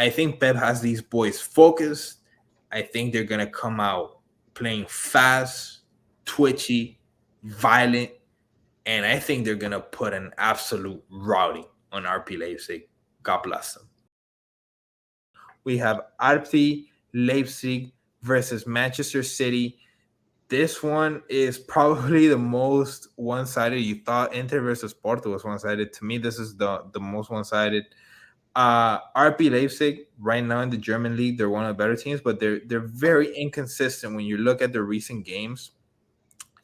I think Pep has these boys focused. I think they're going to come out playing fast, twitchy, violent, and I think they're going to put an absolute routing on RB Leipzig. God bless them. We have RB Leipzig versus Manchester City. This one is probably the most one-sided. You thought Inter versus Porto was one-sided. To me, this is the most one-sided. RB Leipzig right now in the German league, they're one of the better teams, but they're very inconsistent when you look at their recent games.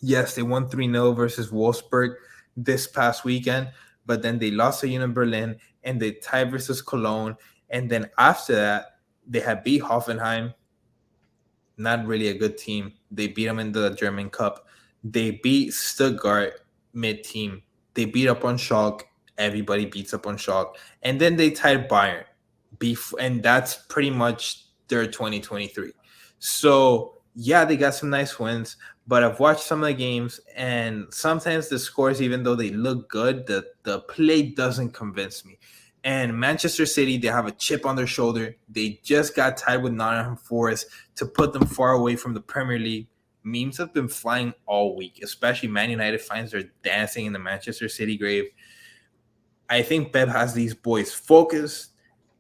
Yes, they won 3-0 versus Wolfsburg this past weekend, but then they lost to Union Berlin and they tied versus Cologne. And then after that, they had beat Hoffenheim. Not really a good team. They beat them in the German Cup. They beat Stuttgart mid-team. They beat up on Schalke. Everybody beats up on Schalke. And then they tied Bayern. And that's pretty much their 2023. So, yeah, they got some nice wins. But I've watched some of the games, and sometimes the scores, even though they look good, the play doesn't convince me. And Manchester City, they have a chip on their shoulder. They just got tied with Nottingham Forest to put them far away from the Premier League. Memes have been flying all week, especially Man United fans are dancing in the Manchester City grave. I think Pep has these boys focused.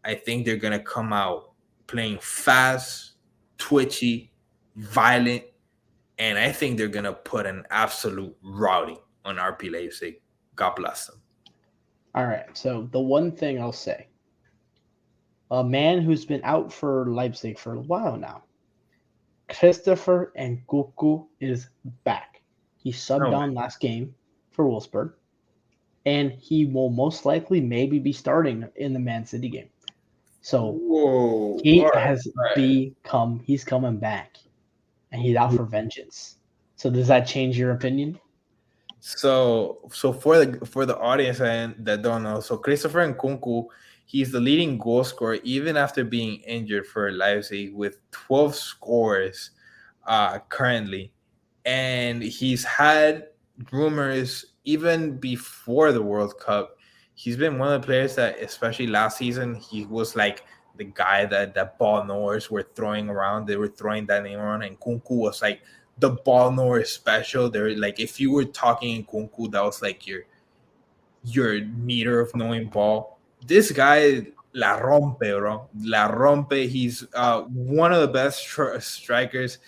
I think they're going to come out playing fast, twitchy, violent, and I think they're going to put an absolute routing on RB Leipzig. God bless them. All right, so the one thing I'll say, a man who's been out for Leipzig for a while now, Christopher Nkunku is back. He subbed on last game for Wolfsburg, and he will most likely maybe be starting in the Man City game. So he's coming back, and he's out for vengeance. So does that change your opinion? So for the audience that don't know, so Christopher Nkunku, he's the leading goal scorer even after being injured for Leipzig with 12 scores currently. And he's had rumors even before the World Cup. He's been one of the players that, especially last season, he was like the guy that ball knowers were throwing around. They were throwing that name around, and Nkunku was like the ball knower special. They're like, if you were talking in Nkunku, that was like your meter of knowing ball. This guy la rompe, bro. La rompe. He's one of the best strikers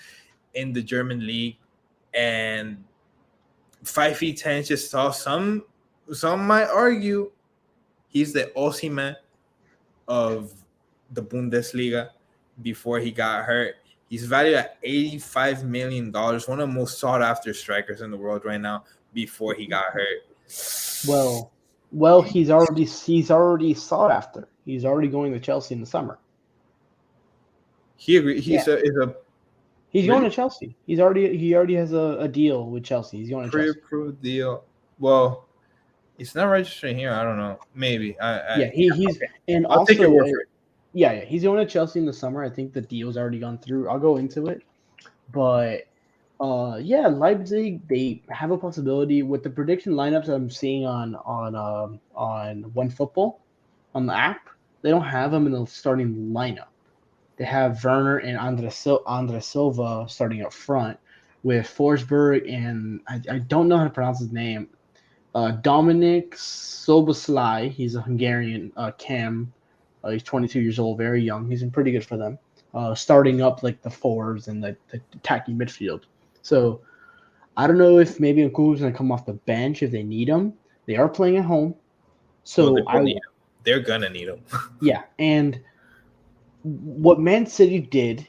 in the German league, and 5 feet 10 inches tall. Some might argue he's the Osimhen of the Bundesliga before he got hurt. He's valued at $85 million, one of the most sought-after strikers in the world right now before he got hurt. Well, he's already sought after. He's already going to Chelsea in the summer. He agreed. He's going to Chelsea. He already has a deal with Chelsea. He's going to Chelsea. Pre-approved deal. Well, it's not registering here. I don't know. Maybe. He's okay. And I'll also, take your word for it. Yeah, he's going to Chelsea in the summer. I think the deal's already gone through. I'll go into it, but Leipzig, they have a possibility with the prediction lineups I'm seeing on OneFootball on the app. They don't have them in the starting lineup. They have Werner and Andre Silva starting up front with Forsberg and I don't know how to pronounce his name. Dominik Soboslai. He's a Hungarian cam. He's 22 years old, very young. He's been pretty good for them. Starting up like the forwards and the attacking midfield. So I don't know if maybe Nkunku's going to come off the bench if they need him. They are playing at home. So they're going to need him. Yeah, and what Man City did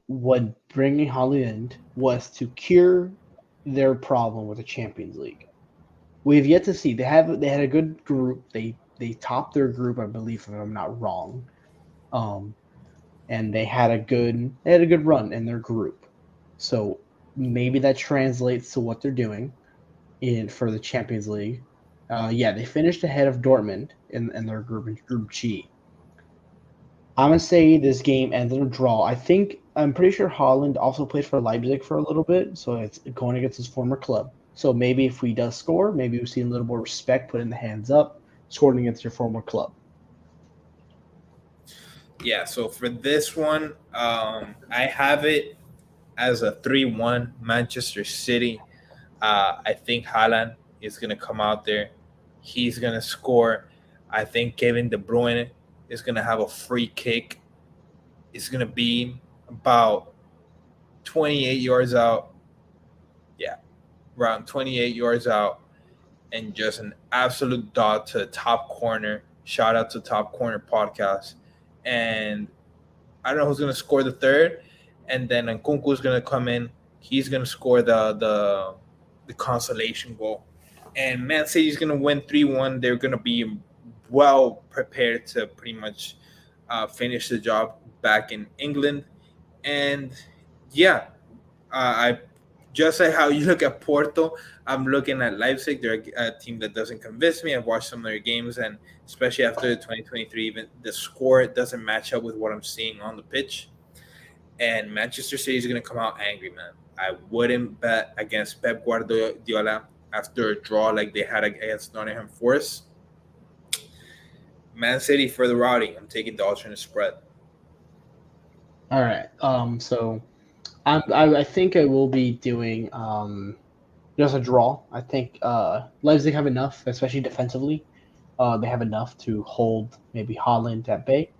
when bringing Haaland was to cure their problem with the Champions League. We have yet to see. They had a good group. They topped their group, I believe, if I'm not wrong. And they had a good run in their group. So maybe that translates to what they're doing for the Champions League. They finished ahead of Dortmund in their group, in Group G. I'm going to say this game ended in a draw. I'm pretty sure Haaland also played for Leipzig for a little bit, so it's going against his former club. So maybe if he does score, maybe we'll see a little more respect put in the hands up, scoring against your former club. Yeah, so for this one, I have it as a 3-1 Manchester City. I think Haaland is going to come out there. He's going to score. I think Kevin De Bruyne is going to have a free kick. It's going to be about 28 yards out. Yeah, around 28 yards out. And just an absolute dot to the top corner. Shout out to Top Corner Podcast. And I don't know who's going to score the third. And then Nkunku's going to come in. He's going to score the consolation goal. And Man City's going to win 3-1. They're going to be well prepared to pretty much finish the job back in England. And yeah, I just like how you look at Porto, I'm looking at Leipzig. They're a team that doesn't convince me. I've watched some of their games, and especially after the 2023, even the score doesn't match up with what I'm seeing on the pitch. And Manchester City is going to come out angry, man. I wouldn't bet against Pep Guardiola after a draw like they had against Nottingham Forest. Man City for the routing. I'm taking the alternate spread. All right. So I think I will be doing just a draw. I think Leipzig have enough, especially defensively. They have enough to hold maybe Holland at bay.